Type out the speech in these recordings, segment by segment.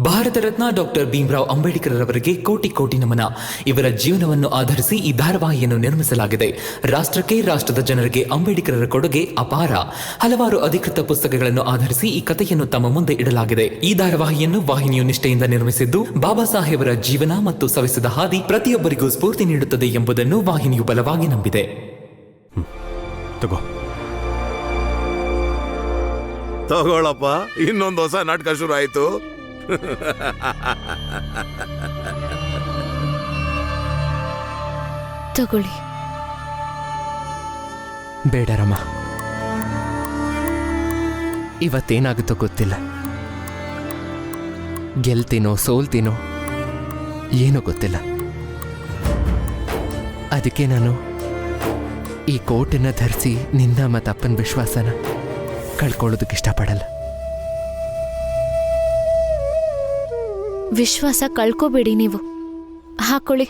Bharat Ratna doctor Bhimrao Ambedkar ರವರಿಗೆ ಕೋಟಿ ಕೋಟಿ ನಮನ. ಇವರ ಜೀವನವನ್ನು ಆಧರಿಸಿ ಈ ಧಾರಾವಾಹಿಯನ್ನು ನಿರ್ಮಿಸಲಾಗಿದೆ. ರಾಷ್ಟ್ರಕ್ಕೆ, ರಾಷ್ಟ್ರದ ಜನರಿಗೆ ಅಂಬೇಡ್ಕರರ ಕೊಡುಗೆ ಅಪಾರ. ಹಲವಾರು ಅಧಿಕೃತ ಪುಸ್ತಕಗಳನ್ನು ಆಧರಿಸಿ ಈ ಕಥೆಯನ್ನು ತಮ್ಮ ಮುಂದೆ ಇಡಲಾಗಿದೆ. ಈ ಧಾರಾವಾಹಿಯನ್ನು ವಾಹಿನಿಯು ನಿಷ್ಠೆಯಿಂದ ನಿರ್ಮಿಸಿದ್ದು, ಬಾಬಾ ಸಾಹೇಬರ ಜೀವನ ಮತ್ತು ಸವೆಸಿದ ಹಾದಿ ಪ್ರತಿಯೊಬ್ಬರಿಗೂ ಸ್ಫೂರ್ತಿ ನೀಡುತ್ತದೆ ಎಂಬುದನ್ನು ವಾಹಿನಿಯು ಬಲವಾಗಿ ನಂಬಿದೆ. ತಗೊಳಪ್ಪ, ಇನ್ನೊಂದು ಹೊಸ ನಾಟಕ ಶುರು ಆಯ್ತು. ತಗೊಳ್ಳಿ. ಬೇಡ ರಮ್ಮ, ಇವತ್ತೇನಾಗುತ್ತೋ ಗೊತ್ತಿಲ್ಲ. ಗೆಲ್ತೀನೋ ಸೋಲ್ತೀನೋ ಏನೂ ಗೊತ್ತಿಲ್ಲ. ಅದಕ್ಕೆ ನಾನು ಈ ಕೋಟನ್ನು ಧರಿಸಿ ನಿನ್ನ ಮತ್ತು ಅಪ್ಪನ ವಿಶ್ವಾಸನ ಕಳ್ಕೊಳ್ಳೋದಕ್ಕೆ ಇಷ್ಟಪಡಲ್ಲ. ವಿಶ್ವಾಸ ಕಳ್ಕೋಬೇಡಿ, ನೀವು ಹಾಕೊಳ್ಳಿ.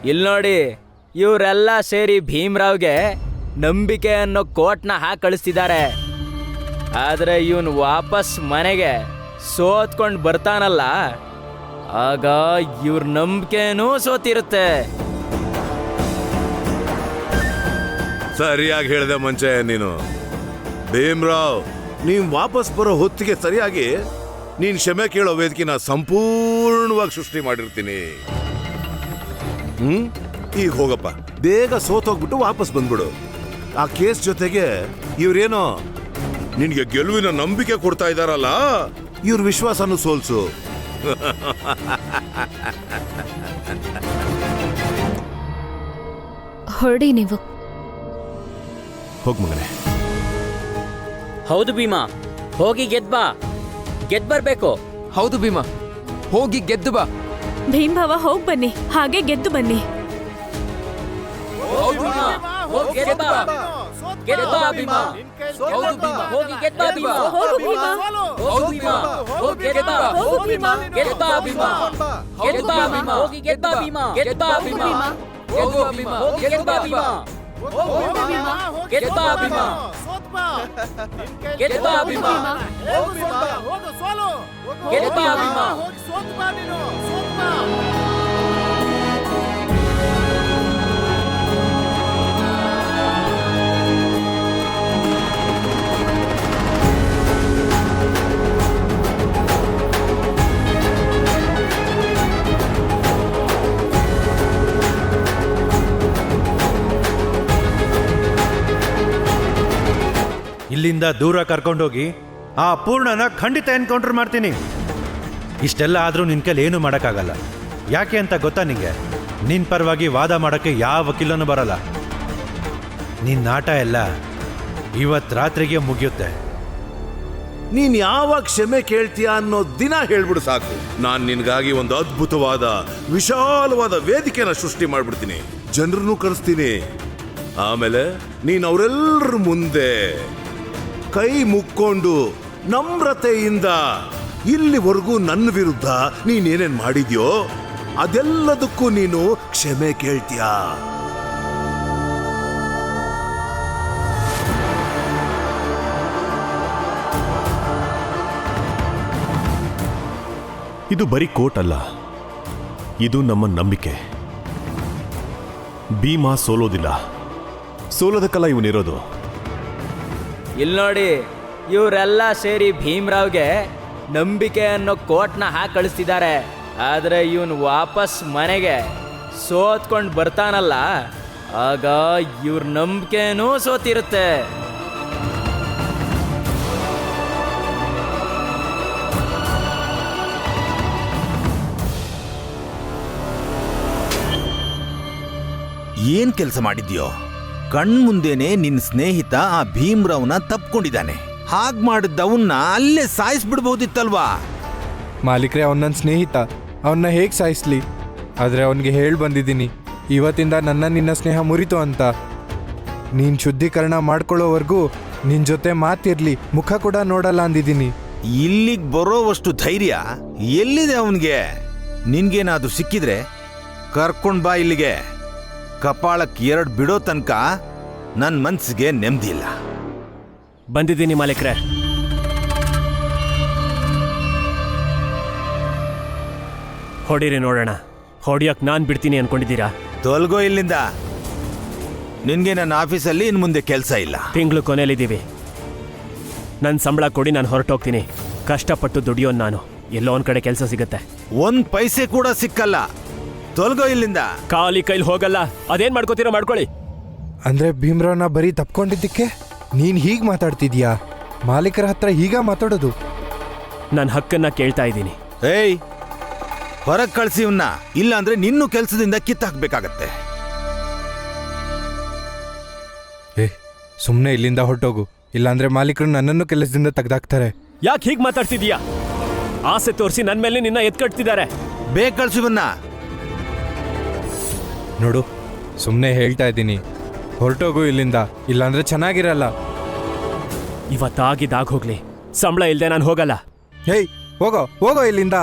ಇಲ್ಲಿ ನೋಡಿ, ಇವರೆಲ್ಲ ಸೇರಿ ಭೀಮರಾವ್ಗೆ ನಂಬಿಕೆ ಅನ್ನೋ ಕೋಟ್ನ ಹಾಕಿ ಕಳಿಸ್ತಿದ್ದಾರೆ. ಆದರೆ ಇವನು ವಾಪಸ್ ಮನೆಗೆ ಸೋತ್ಕೊಂಡು ಬರ್ತಾನಲ್ಲ, ಆಗ ಇವ್ರ ನಂಬಿಕೆನೂ ಸೋತಿರುತ್ತೆ. ಸರಿಯಾಗಿ ಹೇಳಿದೆ ಮುಂಚೆ ನೀನು. ಭೀಮರಾವ್, ನೀನ್ ವಾಪಸ್ ಬರೋ ಹೊತ್ತಿಗೆ ಸರಿಯಾಗಿ ನೀನ್ ಕ್ಷಮೆ ಕೇಳೋ ವೇದಿಕೆನ ಸಂಪೂರ್ಣವಾಗಿ ಸೃಷ್ಟಿ ಮಾಡಿರ್ತೀನಿ. ಈಗ ಹೋಗಪ್ಪ, ಬೇಗ ಸೋತೋಗ್ಬಿಟ್ಟು ವಾಪಸ್ ಬಂದ್ಬಿಡು. ಆ ಕೇಸ್ ಜೊತೆಗೆ ಇವ್ರೇನೋ ನಿನ್ಗೆ ಗೆಲುವಿನ ನಂಬಿಕೆ ಕೊಡ್ತಾ ಇದಾರಲ್ಲ, ಇವ್ರ ವಿಶ್ವಾಸನೂ ಸೋಲ್ಸು. ಹೊರಡಿ ನೀವು. ಹೋಗ್ ಮಗನೆ. ಹೌದು ಭೀಮಾ, ಹೋಗಿ ಗೆದ್ಬಾ, ಗೆದ್ಬರ್ಬೇಕು. ಹೌದು ಭೀಮಾ, ಹೋಗಿ ಗೆದ್ದು ಬಾ. ಭೀಮಭವ, ಹೋಗ್ ಬನ್ನಿ, ಹಾಗೆ ಗೆದ್ದು ಬನ್ನಿ. ಇಲ್ಲಿಂದ ದೂರ ಕರ್ಕೊಂಡೋಗಿ ಆ ಪೂರ್ಣನ ಖಂಡಿತ ಎನ್ಕೌಂಟರ್ ಮಾಡ್ತೀನಿ. ಇಷ್ಟೆಲ್ಲ ಆದರೂ ನಿನ್ನ ಕೈಲಿ ಏನೂ ಮಾಡೋಕ್ಕಾಗಲ್ಲ. ಯಾಕೆ ಅಂತ ಗೊತ್ತಾ ನಿಂಗೆ? ನಿನ್ನ ಪರವಾಗಿ ವಾದ ಮಾಡೋಕ್ಕೆ ಯಾವ ವಕೀಲನೂ ಬರಲ್ಲ. ನಿನ್ನ ಆಟ ಎಲ್ಲ ಇವತ್ತು ರಾತ್ರಿಗೆ ಮುಗಿಯುತ್ತೆ. ನೀನ್ ಯಾವಾಗ ಕ್ಷಮೆ ಕೇಳ್ತೀಯ ಅನ್ನೋ ದಿನ ಹೇಳ್ಬಿಡು ಸಾಕು. ನಾನ್ ನಿನ್ಗಾಗಿ ಒಂದು ಅದ್ಭುತವಾದ ವಿಶಾಲವಾದ ವೇದಿಕೆನ ಸೃಷ್ಟಿ ಮಾಡ್ಬಿಡ್ತೀನಿ. ಜನರನ್ನು ಕರೆಸ್ತೀನಿ. ಆಮೇಲೆ ನೀನ್ ಅವರೆಲ್ಲರ ಮುಂದೆ ಕೈ ಮುಕ್ಕೊಂಡು ನಮ್ರತೆಯಿಂದ ಇಲ್ಲಿವರೆಗೂ ನನ್ನ ವಿರುದ್ಧ ನೀನೇನೇನ್ ಮಾಡಿದ್ಯೋ ಅದೆಲ್ಲದಕ್ಕೂ ನೀನು ಕ್ಷಮೆ ಕೇಳ್ತೀಯ. ಇದು ಬರೀ ಕೋರ್ಟ್ ಅಲ್ಲ, ಇದು ನಮ್ಮ ನಂಬಿಕೆ. ಭೀಮಾ ಸೋಲೋದಿಲ್ಲ, ಸೋಲೋದಕ್ಕಲ್ಲ ಇವನಿರೋದು. ಇಲ್ಲಿ ನೋಡಿ, ಇವರೆಲ್ಲ ಸೇರಿ ಭೀಮರಾವ್ಗೆ ನಂಬಿಕೆ ಅನ್ನೋ ಕೋಟ್ನ ಹಾಕಿ ಕಳಿಸ್ತಿದ್ದಾರೆ. ಆದರೆ ಇವನು ವಾಪಸ್ ಮನೆಗೆ ಸೋತ್ಕೊಂಡು ಬರ್ತಾನಲ್ಲ, ಆಗ ಇವ್ರ ನಂಬಿಕೆನೂ ಸೋತಿರುತ್ತೆ. ಏನ್ ಕೆಲಸ ಮಾಡಿದ್ಯೋ? ಕಣ್ಮುಂದೆನೆ ನಿನ್ ಸ್ನೇಹಿತ ಆ ಭೀಮ್ರಾವ್ನ ತಪ್ಕೊಂಡಿದ್ದಾನೆ. ಹಾಗ್ ಮಾಡಿದ್ದವನ್ನ ಅಲ್ಲೇ ಸಾಯಿಸ್ಬಿಡ್ಬೋದಿತ್ತಲ್ವಾ? ಮಾಲೀಕ್ರೆ, ಅವನ ನನ್ನ ಸ್ನೇಹಿತ, ಅವನ್ನ ಹೇಗೆ ಸಾಯಿಸ್ಲಿ? ಆದರೆ ಅವನಿಗೆ ಹೇಳಿ ಬಂದಿದ್ದೀನಿ, ಇವತ್ತಿಂದ ನನ್ನ ನಿನ್ನ ಸ್ನೇಹ ಮುರಿತು ಅಂತ. ನೀನು ಶುದ್ಧೀಕರಣ ಮಾಡ್ಕೊಳ್ಳೋವರೆಗೂ ನಿನ್ನ ಜೊತೆ ಮಾತಿರ್ಲಿ, ಮುಖ ಕೂಡ ನೋಡಲ್ಲ ಅಂದಿದ್ದೀನಿ. ಇಲ್ಲಿಗೆ ಬರೋವಷ್ಟು ಧೈರ್ಯ ಎಲ್ಲಿದೆ ಅವನಿಗೆ? ನಿನ್ಗೇನಾದ್ರೂ ಸಿಕ್ಕಿದ್ರೆ ಕರ್ಕೊಂಡ್ ಬಾ ಇಲ್ಲಿಗೆ. ಕಪಾಳಕ್ಕೆ 2 ಬಿಡೋ ತನಕ ನನ್ನ ಮನ್ಸಿಗೆ ನೆಮ್ಮದಿ ಇಲ್ಲ. ಬಂದಿದ್ದೀನಿ ಮಾಲೀಕ್ರೆ. ಹೊಡೀರಿ ನೋಡೋಣ. ಹೊಡಿಯಕ್ ನಾನ್ ಬಿಡ್ತೀನಿ ಅನ್ಕೊಂಡಿದ್ದೀರಾ? ತೊಲ್ಗೋ ಇಲ್ಲಿಂದ. ನಿನ್ಗೆ ನನ್ನ ಆಫೀಸಲ್ಲಿ ಇನ್ನು ಮುಂದೆ ಕೆಲಸ ಇಲ್ಲ. ತಿಂಗಳು ಕೊನೆಯಲ್ಲಿದ್ದೀವಿ. ನನ್ನ ಸಂಬಳ ಕೊಡಿ, ನಾನು ಹೊರಟೋಗ್ತೀನಿ. ಕಷ್ಟಪಟ್ಟು ದುಡಿಯೋನ್ ನಾನು. ಎಲ್ಲೋ ಒಂದ್ ಕಡೆ ಕೆಲಸ ಸಿಗುತ್ತೆ. 1 ಪೈಸೆ ಕೂಡ ಸಿಕ್ಕಲ್ಲ. ತೊಲ್ಗೋ ಇಲ್ಲಿಂದ. ಖಾಲಿ ಕೈಲಿ ಹೋಗಲ್ಲ. ಅದೇನ್ ಮಾಡ್ಕೋತೀರೋ ಮಾಡ್ಕೊಳ್ಳಿ. ಅಂದರೆ ಭೀಮ್ರಾವ್ನ ಬರೀ ತಪ್ಕೊಂಡಿದ್ದಕ್ಕೆ ನೀನು ಹೀಗೆ ಮಾತಾಡ್ತಿದ್ಯಾ? ಮಾಲೀಕರ ಹತ್ರ ಹೀಗ ಮಾತಾಡೋದು? ನನ್ನ ಹಕ್ಕನ್ನ ಕೇಳ್ತಾ ಇದ್ದೀನಿ. ಏಯ್, ಹೊರಗೆ ಕಳಿಸಿ ಇವನ್ನ, ಇಲ್ಲ ಅಂದ್ರೆ ನಿನ್ನೂ ಕೆಲಸದಿಂದ ಕಿತ್ತಾಕ್ಬೇಕಾಗತ್ತೆ. ಸುಮ್ಮನೆ ಇಲ್ಲಿಂದ ಹೊರಟೋಗು, ಇಲ್ಲಾಂದ್ರೆ ಮಾಲೀಕರು ನನ್ನನ್ನು ಕೆಲಸದಿಂದ ತೆಗೆದಾಕ್ತಾರೆ. ಯಾಕೆ ಹೀಗೆ ಮಾತಾಡ್ತಿದೀಯಾ? ಆಸೆ ತೋರಿಸಿ ನನ್ನ ಮೇಲೆ ನಿನ್ನ ಎತ್ಕಟ್ತಿದ್ದಾರೆ. ಬೇಗ ಕಳಿಸಿ ಇವನ್ನ. ನೋಡು, ಸುಮ್ಮನೆ ಹೇಳ್ತಾ ಇದ್ದೀನಿ, ಹೊರಟೋಗು ಇಲ್ಲಿಂದ, ಇಲ್ಲಾಂದ್ರೆ ಚೆನ್ನಾಗಿರಲ್ಲ. ಇವತ್ತಾಗಿದ್ದಾಗ ಹೋಗ್ಲಿ, ಸಂಬಳ ಇಲ್ಲದೆ ನಾನು ಹೋಗಲ್ಲ. ಹೇಯ್, ಹೋಗೋ ಹೋಗೋ ಇಲ್ಲಿಂದ.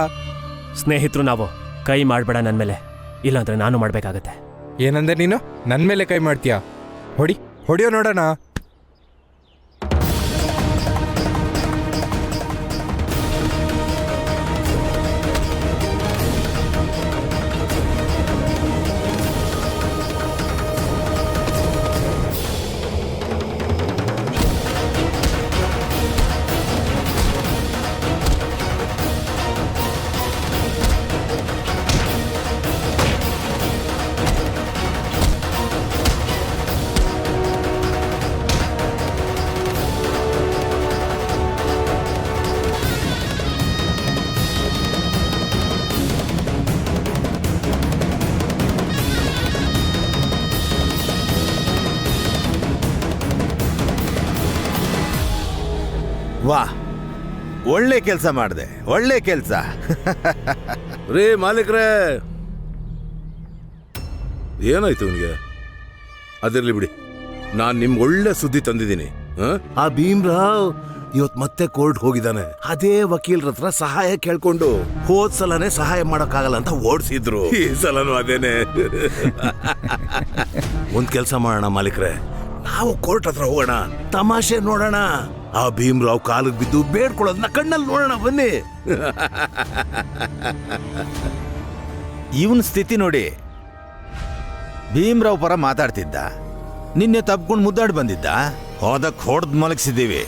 ಸ್ನೇಹಿತರು ನಾವು, ಕೈ ಮಾಡಬೇಡ ನನ್ನ ಮೇಲೆ, ಇಲ್ಲಾಂದ್ರೆ ನಾನು ಮಾಡಬೇಕಾಗತ್ತೆ. ಏನಂದ್ರೆ ನೀನು ನನ್ನ ಮೇಲೆ ಕೈ ಮಾಡ್ತೀಯಾ? ಹೊಡಿಯೋ ನೋಡೋಣ. ವಾ, ಒಳ್ಳೆ ಕೆಲಸ ಮಾಡಿದೆ, ಒಳ್ಳೆ ಕೆಲಸ. ರೇ ಮಾಲೀಕ್ರೇ, ಏನಾಯ್ತು ಇವನಿಗೆ? ಅದಿರ್ಲಿ ಬಿಡಿ, ನಾನು ನಿಮ್ಗೆ ಒಳ್ಳೆ ಸುದ್ದಿ ತಂದಿದ್ದೀನಿ. ಆ ಭೀಮ್ರಾವ್ ಇವತ್ತು ಮತ್ತೆ ಕೋರ್ಟ್ ಹೋಗಿದ್ದಾನೆ. ಅದೇ ವಕೀಲರ ಹತ್ರ ಸಹಾಯ ಕೇಳ್ಕೊಂಡು ಹೋದ್ ಸಲನೇ ಸಹಾಯ ಮಾಡೋಕ್ಕಾಗಲ್ಲ ಅಂತ ಓಡಿಸಿದ್ರು. ಈ ಸಲನೂ ಅದೇನೆ. ಒಂದ್ ಕೆಲಸ ಮಾಡೋಣ ಮಾಲೀಕ್ರೆ, ನಾವು ಕೋರ್ಟ್ ಹತ್ರ ಹೋಗೋಣ, ತಮಾಷೆ ನೋಡೋಣ. ಆ ಭೀಮ್ರಾವ್ ಕಾಲಿಗೆ ಬಿದ್ದು ಬೇಡ್ಕೊಳ್ಳೋದನ್ನ ಕಣ್ಣಲ್ಲಿ ನೋಡೋಣ, ಬನ್ನಿ. ಇವನ್ ಸ್ಥಿತಿ ನೋಡಿ. ಭೀಮ್ರಾವ್ ಪರ ಮಾತಾಡ್ತಿದ್ದ, ನಿನ್ನೆ ತಪ್ಕೊಂಡು ಮುದ್ದಾಡಿ ಬಂದಿದ್ದ, ಹೋದಕ್ ಹೊಡೆದ್ ಮಲಗಿಸಿದ್ದೀವಿ.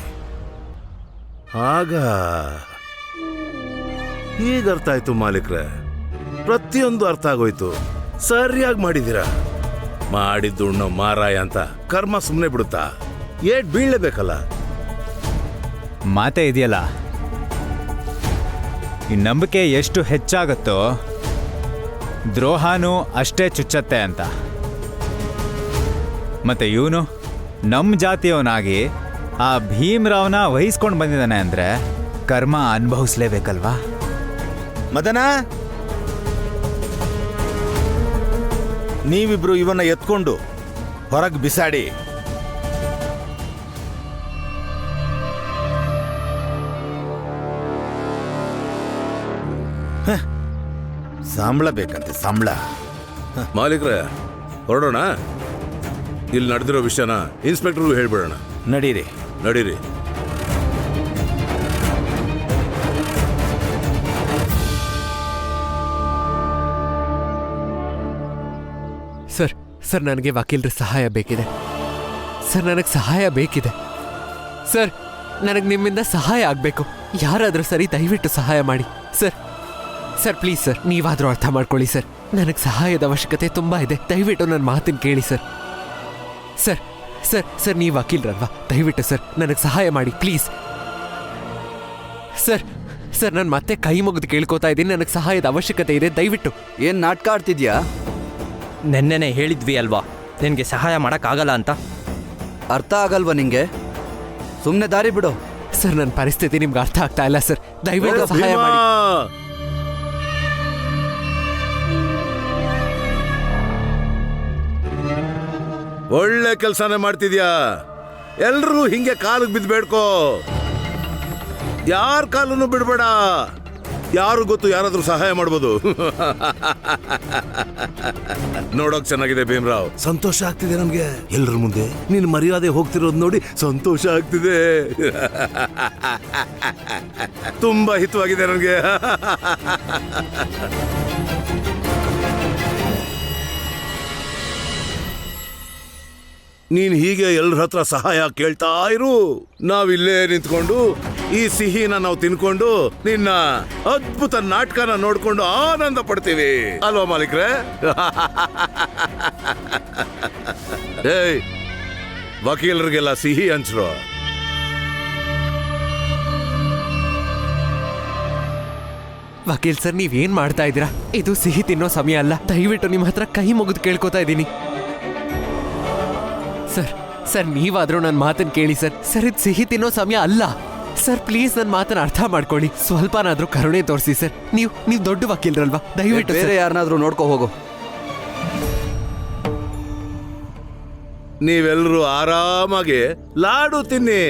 ಆಗ ಈಗ ಅರ್ಥ ಆಯ್ತು ಮಾಲೀಕ್ರೆ, ಪ್ರತಿಯೊಂದು ಅರ್ಥ ಆಗೋಯ್ತು. ಸರಿಯಾಗಿ ಮಾಡಿದ್ದೀರಾ. ಮಾಡಿದ್ದು ಉಣ್ಣೋ ಮಾರಾಯ ಅಂತ ಕರ್ಮ ಸುಮ್ಮನೆ ಬಿಡುತ್ತಾ? ಏಟ್ ಬೀಳಲೇಬೇಕಲ್ಲ. ಮಾತೇ ಇದೆಯಲ್ಲ, ಈ ನಂಬಿಕೆ ಎಷ್ಟು ಹೆಚ್ಚಾಗುತ್ತೋ ದ್ರೋಹನೂ ಅಷ್ಟೇ ಚುಚ್ಚತ್ತೆ ಅಂತ. ಮತ್ತೆ ಇವನು ನಮ್ಮ ಜಾತಿಯವನಾಗಿ ಆ ಭೀಮ್ರಾವ್ನ ವಹಿಸ್ಕೊಂಡು ಬಂದಿದ್ದಾನೆ ಅಂದ್ರೆ ಕರ್ಮ ಅನುಭವಿಸ್ಲೇಬೇಕಲ್ವಾ? ಮದನ, ನೀವಿಬ್ರು ಇವನ್ನ ಎತ್ಕೊಂಡು ಹೊರಗೆ ಬಿಸಾಡಿ. ಸಂಬಳ ಬೇಕಂತೆ, ಸಂಬಳ. ಮಾಲೀಕ್ರೆ, ಹೊರಡೋಣ. ಇಲ್ಲಿ ನಡೆದಿರೋ ವಿಷಯನ ಇನ್ಸ್ಪೆಕ್ಟರ್ಗೂ ಹೇಳ್ಬಿಡೋಣ. ನಡೀರಿ. ನಡೀರಿ. ಸರ್ ನನಗೆ ವಕೀಲರ ಸಹಾಯ ಬೇಕಿದೆ. ಸರ್ ನನಗೆ ಸಹಾಯ ಬೇಕಿದೆ. ಸರ್ ನನಗೆ ನಿಮ್ಮಿಂದ ಸಹಾಯ ಆಗಬೇಕು. ಯಾರಾದರೂ ಸರಿ, ದಯವಿಟ್ಟು ಸಹಾಯ ಮಾಡಿ ಸರ್ ಪ್ಲೀಸ್ ಸರ್, ನೀವಾದರೂ ಅರ್ಥ ಮಾಡ್ಕೊಳ್ಳಿ ಸರ್. ನನಗೆ ಸಹಾಯದ ಅವಶ್ಯಕತೆ ತುಂಬ ಇದೆ. ದಯವಿಟ್ಟು ನನ್ನ ಮಾತನ್ನು ಕೇಳಿ ಸರ್. ಸರ್ ಸರ್ ಸರ್ ನೀವು ವಕೀಲರಲ್ವಾ? ದಯವಿಟ್ಟು ಸರ್ ನನಗೆ ಸಹಾಯ ಮಾಡಿ ಪ್ಲೀಸ್. ಸರ್ ನಾನು ಮತ್ತೆ ಕೈ ಮುಗಿದು ಕೇಳ್ಕೊತಾ ಇದ್ದೀನಿ, ನನಗೆ ಸಹಾಯದ ಅವಶ್ಯಕತೆ ಇದೆ, ದಯವಿಟ್ಟು. ಏನ್ ನಾಟಕ ಆಡ್ತಿದ್ಯಾ? ನೆನ್ನೆನೆ ಹೇಳಿದ್ವಿ ಅಲ್ವಾ, ನಿನಗೆ ಸಹಾಯ ಮಾಡೋಕ್ಕಾಗಲ್ಲ ಅಂತ? ಅರ್ಥ ಆಗಲ್ವಾ ನಿಂಗೆ? ಸುಮ್ಮನೆ ದಾರಿ ಬಿಡು. ಸರ್ ನನ್ನ ಪರಿಸ್ಥಿತಿ ನಿಮ್ಗೆ ಅರ್ಥ ಆಗ್ತಾ ಇಲ್ಲ ಸರ್, ದಯವಿಟ್ಟು ಸಹಾಯ ಮಾಡಿ. ಒಳ್ಳೆ ಕೆಲಸನೇ ಮಾಡ್ತಿದ್ಯಾ. ಎಲ್ರೂ ಹಿಂಗೆ ಕಾಲಿಗೆ ಬಿದ್ದು ಬೇಡ್ಕೋ. ಯಾರ ಕಾಲನ್ನು ಬಿಡಬೇಡ. ಯಾರು ಗೊತ್ತು, ಯಾರಾದ್ರೂ ಸಹಾಯ ಮಾಡ್ಬೋದು. ನೋಡೋಕ್ ಚೆನ್ನಾಗಿದೆ ಭೀಮ್ರಾವ್. ಸಂತೋಷ ಆಗ್ತಿದೆ ನಮ್ಗೆ. ಎಲ್ರ ಮುಂದೆ ನಿನ್ ಮರ್ಯಾದೆ ಹೋಗ್ತಿರೋದು ನೋಡಿ ಸಂತೋಷ ಆಗ್ತಿದೆ. ತುಂಬಾ ಹಿತವಾಗಿದೆ ನನಗೆ. ನೀನ್ ಹೀಗೆ ಎಲ್ಲರ ಹತ್ರ ಸಹಾಯ ಕೇಳ್ತಾ ಇರು. ನಾವಿಲ್ಲೇ ನಿಂತ್ಕೊಂಡು ಈ ಸಿಹಿನ ನಾವು ತಿನ್ಕೊಂಡು ನಿನ್ನ ಅದ್ಭುತ ನಾಟಕನ ನೋಡ್ಕೊಂಡು ಆನಂದ ಪಡ್ತೀವಿ ಅಲ್ವಾ ಮಾಲೀಕ್ರೆ? ಏಯ್, ವಕೀಲರಿಗೆಲ್ಲ ಸಿಹಿ ಹಂಚ್ರು. ವಕೀಲ್ ಸರ್, ನೀವೇನ್ ಮಾಡ್ತಾ ಇದ್ದೀರಾ? ಇದು ಸಿಹಿ ತಿನ್ನೋ ಸಮಯ ಅಲ್ಲ. ದಯವಿಟ್ಟು ನಿಮ್ಮ ಹತ್ರ ಕೈ ಮುಗಿದು ಕೇಳ್ಕೊತಾ ಇದ್ದೀನಿ ಸರ್. ಸರ್ ನೀವಾದ್ರೂ ನನ್ನ ಮಾತನ್ನು ಕೇಳಿ ಸರ್. ಸರ್ ಇದು ಸಿಹಿ ತಿನ್ನೋ ಸಮಯ ಅಲ್ಲ ಸರ್. ಪ್ಲೀಸ್ ನನ್ನ ಮಾತನ್ನ ಅರ್ಥ ಮಾಡ್ಕೊಳ್ಳಿ. ಸ್ವಲ್ಪನಾದ್ರೂ ಕರುಣೆ ತೋರಿಸಿ ಸರ್. ನೀವು ದೊಡ್ಡ ವಕೀಲರಲ್ವಾ? ದಯವಿಟ್ಟು ಬೇರೆ ಯಾರನ್ನಾದ್ರೂ ನೋಡ್ಕೋ ಹೋಗು. ನೀವೆಲ್ಲರೂ ಆರಾಮಾಗಿ ಲಾಡು ತಿನ್ನಿ.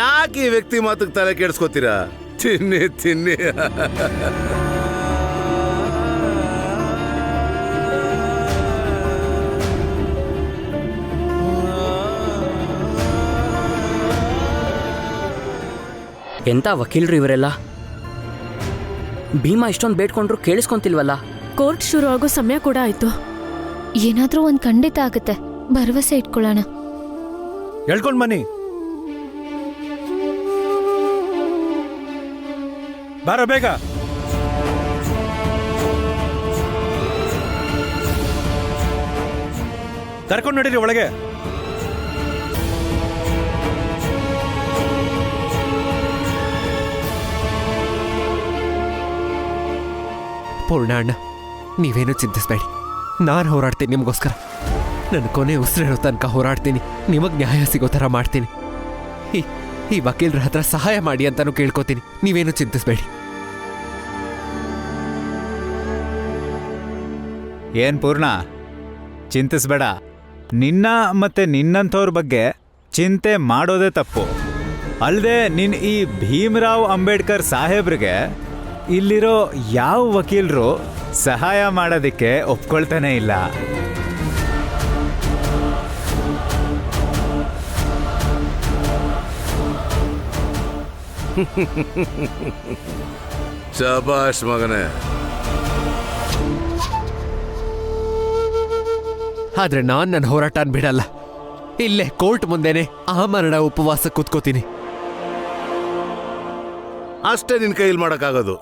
ಯಾಕೆ ಈ ವ್ಯಕ್ತಿ ಮಾತಿಗೆ ತಲೆ ಕೆಡಿಸ್ಕೋತೀರಾ? ತಿನ್ನಿ ತಿನ್ನಿ. ಎಂಥ ವಕೀಲರು ಇವರೆಲ್ಲ. ಭೀಮಾ ಇಷ್ಟೊಂದು ಬೇಡ್ಕೊಂಡ್ರು ಕೇಳಿಸ್ಕೊಂತಿಲ್ವಲ್ಲ. ಕೋರ್ಟ್ ಶುರು ಆಗೋ ಸಮಯ ಕೂಡ ಆಯ್ತು. ಏನಾದ್ರೂ ಒಂದ್ ಖಂಡಿತ ಆಗುತ್ತೆ, ಭರವಸೆ ಇಟ್ಕೊಳ್ಳೋಣ. ಹೇಳ್ಕೊಂಡ್ ಬನ್ನಿ. ಬಾರೋ ಬೇಗ. ಕರ್ಕೊಂಡು ನಡೀರಿ ಒಳಗೆ. ಪೂರ್ಣ ಅಣ್ಣ, ನೀವೇನು ಚಿಂತಿಸ್ಬೇಡಿ. ನಾನು ಹೋರಾಡ್ತೀನಿ ನಿಮಗೋಸ್ಕರ. ನನ್ನ ಕೊನೆ ಉಸಿರಿರೋ ತನಕ ಹೋರಾಡ್ತೀನಿ. ನಿಮಗೆ ನ್ಯಾಯ ಸಿಗೋ ಥರ ಮಾಡ್ತೀನಿ. ಈ ವಕೀಲರ ಹತ್ರ ಸಹಾಯ ಮಾಡಿ ಅಂತಾನು ಕೇಳ್ಕೊತೀನಿ. ನೀವೇನು ಚಿಂತಿಸ್ಬೇಡಿ. ಏನ್ ಪೂರ್ಣ, ಚಿಂತಿಸ್ಬೇಡ. ನಿನ್ನ ಮತ್ತೆ ನಿನ್ನಂಥವ್ರ ಬಗ್ಗೆ ಚಿಂತೆ ಮಾಡೋದೇ ತಪ್ಪು. ಅಲ್ಲದೆ ನಿನ್ನ ಈ ಭೀಮರಾವ್ ಅಂಬೇಡ್ಕರ್ ಸಾಹೇಬ್ರಿಗೆ ಇಲ್ಲಿರೋ ಯಾವ ವಕೀಲರು ಸಹಾಯ ಮಾಡೋದಕ್ಕೆ ಒಪ್ಕೊಳ್ತಾನೆ ಇಲ್ಲ. ಶಬಾಷ್ ಮಗನೇ. ಆದ್ರೆ ನಾನು ನನ್ನ ಹೋರಾಟನ ಬಿಡಲ್ಲ. ಇಲ್ಲೇ ಕೋರ್ಟ್ ಮುಂದೆನೆ ಆಮರಣ ಉಪವಾಸ ಕೂತ್ಕೋತೀನಿ. ಅಷ್ಟೇ ನಿನ್ ಕೈಯಲ್ಲಿ ಮಾಡೋಕ್ಕಾಗೋದು.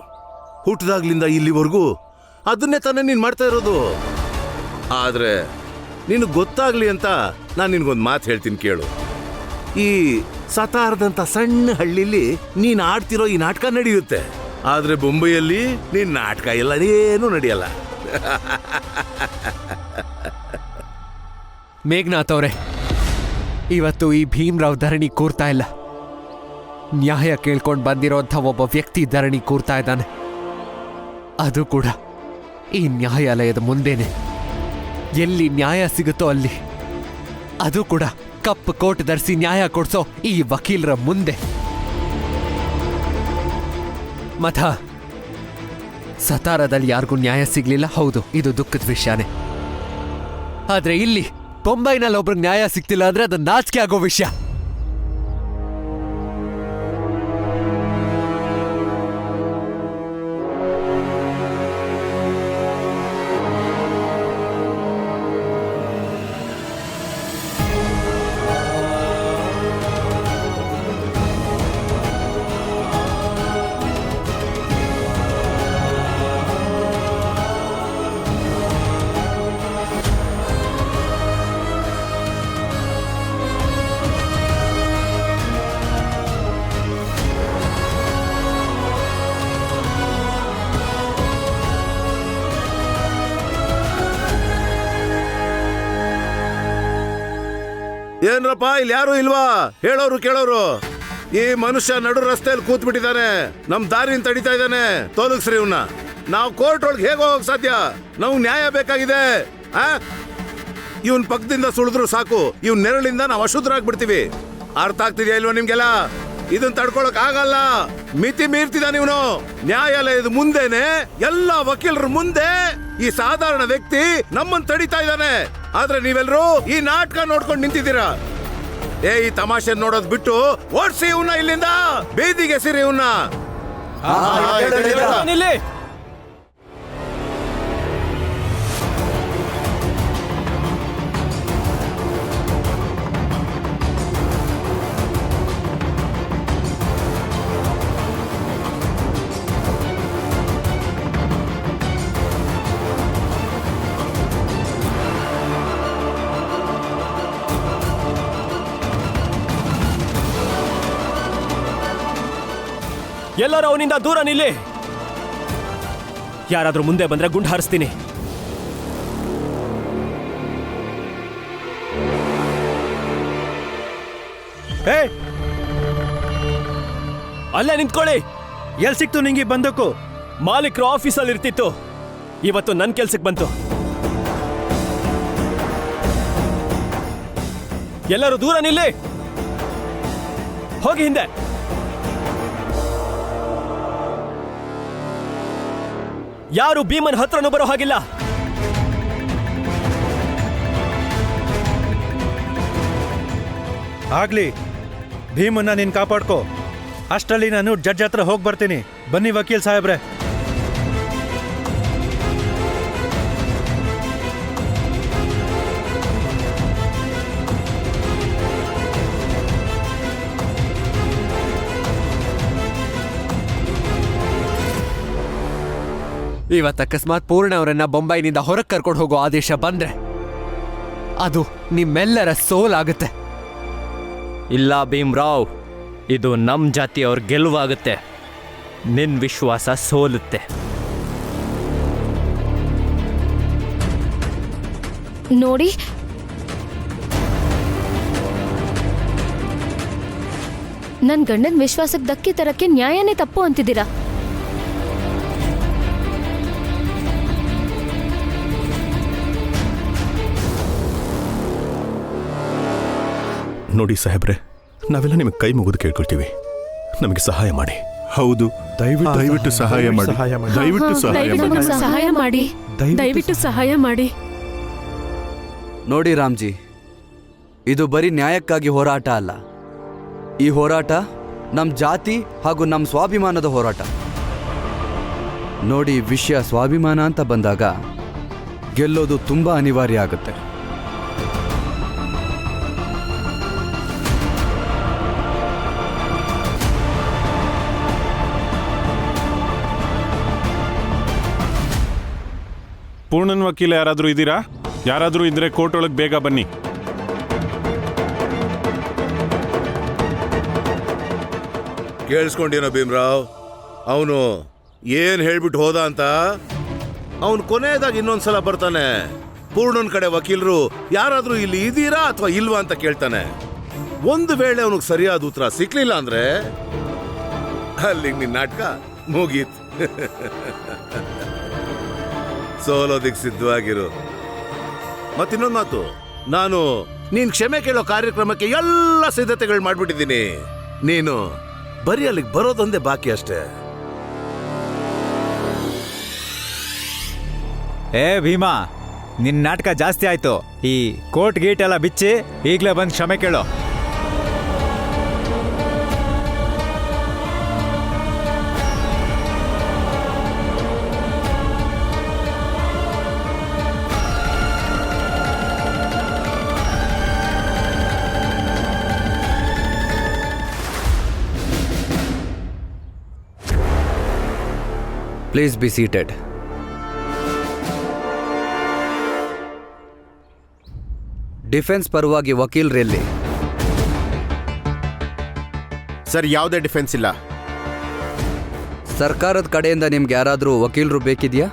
ಹುಟ್ಟಿದಾಗ್ಲಿಂದ ಇಲ್ಲಿವರೆಗೂ ಅದನ್ನೇ ತಾನೇ ನೀನು ಮಾಡ್ತಾ ಇರೋದು. ಆದ್ರೆ ನಿನಗೆ ಗೊತ್ತಾಗ್ಲಿ ಅಂತ ನಾನು ನಿನ್ಗೊಂದು ಮಾತು ಹೇಳ್ತೀನಿ ಕೇಳು. ಈ ಸತಾರದಂತ ಸಣ್ಣ ಹಳ್ಳಿಲಿ ನೀನು ಆಡ್ತಿರೋ ಈ ನಾಟಕ ನಡೆಯುತ್ತೆ. ಆದ್ರೆ ಬೊಂಬೈಯಲ್ಲಿ ನಿನ್ನ ನಾಟಕ ಎಲ್ಲ ಏನೂ ನಡೆಯಲ್ಲ. ಮೇಘನಾಥ್ ಅವರೇ, ಇವತ್ತು ಈ ಭೀಮ್ರಾವ್ ಧರಣಿ ಕೂರ್ತಾ ಇಲ್ಲ. ನ್ಯಾಯ ಕೇಳ್ಕೊಂಡು ಬಂದಿರೋಂಥ ಒಬ್ಬ ವ್ಯಕ್ತಿ ಧರಣಿ ಕೂರ್ತಾ ಇದ್ದಾನೆ. ಅದು ಕೂಡ ಈ ನ್ಯಾಯಾಲಯದ ಮುಂದೆನೆ. ಎಲ್ಲಿ ನ್ಯಾಯ ಸಿಗುತ್ತೋ ಅಲ್ಲಿ. ಅದು ಕೂಡ ಕಪ್ಪು ಕೋಟ್ ಧರಿಸಿ ನ್ಯಾಯ ಕೊಡ್ಸೋ ಈ ವಕೀಲರ ಮುಂದೆ. ಮಥ ಸತಾರದಲ್ಲಿ ಯಾರಿಗೂ ನ್ಯಾಯ ಸಿಗ್ಲಿಲ್ಲ, ಹೌದು, ಇದು ದುಃಖದ ವಿಷಯನೇ. ಆದ್ರೆ ಇಲ್ಲಿ ಬೊಂಬೈನಲ್ಲಿ ಒಬ್ರಿಗೆ ನ್ಯಾಯ ಸಿಗ್ತಿಲ್ಲ ಅಂದ್ರೆ ಅದು ನಾಚಿಕೆ ಆಗೋ ವಿಷಯ. ಏನ್ರಪ್ಪ ಇಲ್ಲಿ ಯಾರು ಇಲ್ವಾ? ಹೇಳೋರು ಕೇಳೋರು. ಈ ಮನುಷ್ಯ ನಡು ರಸ್ತೆಯಲ್ಲಿ ಕೂತ್ ಬಿಟ್ಟಿದ್ದಾನೆ, ನಮ್ ದಾರಿನ ತಡಿತಾ ಇದ್ದಾನೆ. ತೋಲಗ್ಸ್ರಿ ಇವ್ನ. ನಾವು ಕೋರ್ಟ್ ಒಳಗೆ ಹೇಗೆ ಹೋಗಕ್ ಸಾಧ್ಯ? ನಾವು ನ್ಯಾಯ ಬೇಕಾಗಿದೆ. ಇವನ್ ಪಕ್ಕದಿಂದ ಸುಳಿದ್ರು ಸಾಕು, ಇವನ್ ನೆರಳಿಂದ ನಾವು ಅಶುದ್ಧರಾಗ್ಬಿಡ್ತೀವಿ. ಅರ್ಥ ಆಗ್ತಿದ್ಯಾ ಇಲ್ವಾ ನಿಮ್ಗೆಲ್ಲ? ಇದನ್ನ ತಡ್ಕೊಳಕ್ ಆಗಲ್ಲ. ಮಿತಿ ಮೀರ್ತಿದ್ದಾನೆ ಇವನು. ನ್ಯಾಯಾಲಯದ ಮುಂದೆನೆ, ಎಲ್ಲ ವಕೀಲರ ಮುಂದೆ ಈ ಸಾಧಾರಣ ವ್ಯಕ್ತಿ ನಮ್ಮನ್ನ ತಡಿತಾ ಇದ್ದಾನೆ. ಆದ್ರೆ ನೀವೆಲ್ಲರೂ ಈ ನಾಟಕ ನೋಡ್ಕೊಂಡು ನಿಂತಿದ್ದೀರಾ. ಈ ತಮಾಷೆ ನೋಡೋದ್ ಬಿಟ್ಟು ಓಡಿಸಿ ಇವನ್ನ ಇಲ್ಲಿಂದ, ಬೀದಿಗೆ ಸಿರಿ ಇವನ್ನ. ಎಲ್ಲರೂ ಅವನಿಂದ ದೂರ ನಿಲ್ಲಿ. ಯಾರಾದ್ರೂ ಮುಂದೆ ಬಂದ್ರೆ ಗುಂಡು ಹಾರಿಸ್ತೀನಿ. ಅಲ್ಲೇ ನಿಂತ್ಕೊಳ್ಳಿ. ಎಲ್ಲಿ ಸಿಕ್ತು ನಿಂಗೆ ಬಂದೂಕು? ಮಾಲೀಕರು ಆಫೀಸಲ್ಲಿ ಇರ್ತಿತ್ತು, ಇವತ್ತು ನನ್ನ ಕೆಲ್ಸಕ್ಕೆ ಬಂತು. ಎಲ್ಲರೂ ದೂರ ನಿಲ್ಲಿ. ಹೋಗಿ ಹಿಂದೆ. ಯಾರು ಭೀಮನ್ ಹತ್ರನೂ ಬರೋ ಹಾಗಿಲ್ಲ. ಆಗ್ಲಿ, ಭೀಮನ್ನ ನೀನ್ ಕಾಪಾಡ್ಕೋ. ಅಷ್ಟರಲ್ಲಿ ನಾನು ಜಡ್ಜ್ ಹತ್ರ ಹೋಗಿ ಬರ್ತೀನಿ. ಬನ್ನಿ ವಕೀಲ್ ಸಾಹೇಬ್ರೆ. ಇವತ್ತು ಅಕಸ್ಮಾತ್ ಪೂರ್ಣ ಅವರನ್ನ ಬೊಂಬೈನಿಂದ ಹೊರಗೆ ಕರ್ಕೊಂಡು ಹೋಗೋ ಆದೇಶ ಬಂದ್ರೆ ಅದು ನಿಮ್ಮೆಲ್ಲರ ಸೋಲಾಗುತ್ತೆ. ಇಲ್ಲ ಭೀಮ್ರಾವ್, ಇದು ನಮ್ಮ ಜಾತಿಯವ್ರ ಗೆಲುವಾಗುತ್ತೆ. ನಿನ್ನ ವಿಶ್ವಾಸ ಸೋಲುತ್ತೆ. ನೋಡಿ, ನನ್ ಗಂಡನ ವಿಶ್ವಾಸಕ್ಕೆ ಧಕ್ಕೆ ತರಕ್ಕೆ ನ್ಯಾಯನೇ ತಪ್ಪು ಅಂತಿದ್ದೀರಾ. ನೋಡಿ ಸಾಹೇಬ್ರೆ, ನಾವೆಲ್ಲ ನಿಮಗೆ ಕೈ ಮುಗಿದು ಕೇಳ್ಕೊಳ್ತೀವಿ, ನಮಗೆ ಸಹಾಯ ಮಾಡಿ. ಹೌದು, ದಯವಿಟ್ಟು ಸಹಾಯ ಮಾಡಿ. ದಯವಿಟ್ಟು ಸಹಾಯ ಮಾಡಿ. ದಯವಿಟ್ಟು ಸಹಾಯ ಮಾಡಿ. ನೋಡಿ ರಾಮ್ಜಿ, ಇದು ಬರೀ ನ್ಯಾಯಕ್ಕಾಗಿ ಹೋರಾಟ ಅಲ್ಲ. ಈ ಹೋರಾಟ ನಮ್ಮ ಜಾತಿ ಹಾಗೂ ನಮ್ಮ ಸ್ವಾಭಿಮಾನದ ಹೋರಾಟ. ನೋಡಿ, ವಿಷಯ ಸ್ವಾಭಿಮಾನ ಅಂತ ಬಂದಾಗ ಗೆಲ್ಲೋದು ತುಂಬಾ ಅನಿವಾರ್ಯ ಆಗುತ್ತೆ. ಪೂರ್ಣನ್ ವಕೀಲ ಯಾರಾದರೂ ಇದ್ದೀರಾ? ಯಾರಾದರೂ ಇದ್ರೆ ಕೋರ್ಟ್ ಒಳಗೆ ಬೇಗ ಬನ್ನಿ. ಕೇಳಿಸ್ಕೊಂಡೇನೋ ಭೀಮ್ರಾವ್? ಅವನು ಏನ್ ಹೇಳ್ಬಿಟ್ಟು ಹೋದ ಅಂತ. ಅವನು ಕೊನೆಯದಾಗಿ ಇನ್ನೊಂದ್ಸಲ ಬರ್ತಾನೆ. ಪೂರ್ಣನ್ ಕಡೆ ವಕೀಲರು ಯಾರಾದ್ರೂ ಇಲ್ಲಿ ಇದ್ದೀರಾ ಅಥವಾ ಇಲ್ವಾ ಅಂತ ಕೇಳ್ತಾನೆ. ಒಂದು ವೇಳೆ ಅವನಿಗೆ ಸರಿಯಾದ ಉತ್ತರ ಸಿಕ್ಲಿಲ್ಲ ಅಂದ್ರೆ ಅಲ್ಲಿಗೆ ನಿನ್ನ ನಾಟಕ ಮುಗೀತು. ಸೋಲೋದಿಕ್ ಸಿದ್ಧವಾಗಿರು. ಮತ್ತಿನ್ನೊಂದು ಮಾತು, ನಾನು ನೀನ್ ಕ್ಷಮೆ ಕೇಳೋ ಕಾರ್ಯಕ್ರಮಕ್ಕೆ ಎಲ್ಲ ಸಿದ್ಧತೆಗಳು ಮಾಡ್ಬಿಟ್ಟಿದ್ದೀನಿ. ನೀನು ಬರೀ ಅಲ್ಲಿಗೆ ಬರೋದೊಂದೇ ಬಾಕಿ ಅಷ್ಟೇ. ಏ ಭೀಮಾ, ನಿನ್ನ ನಾಟಕ ಜಾಸ್ತಿ ಆಯ್ತು. ಈ ಕೋರ್ಟ್ ಗೇಟ್ ಎಲ್ಲ ಬಿಚ್ಚಿ ಈಗಲೇ ಬಂದು ಕ್ಷಮೆ ಕೇಳೋ. Please be seated. ಡಿಫೆನ್ಸ್ ಪರವಾಗಿ ವಕೀಲರಲ್ಲಿ? ಸರ್, ಯಾವುದೇ ಡಿಫೆನ್ಸ್ ಇಲ್ಲ. ಸರ್ಕಾರದ ಕಡೆಯಿಂದ ನಿಮ್ಗೆ ಯಾರಾದರೂ ವಕೀಲರು ಬೇಕಿದೆಯಾ?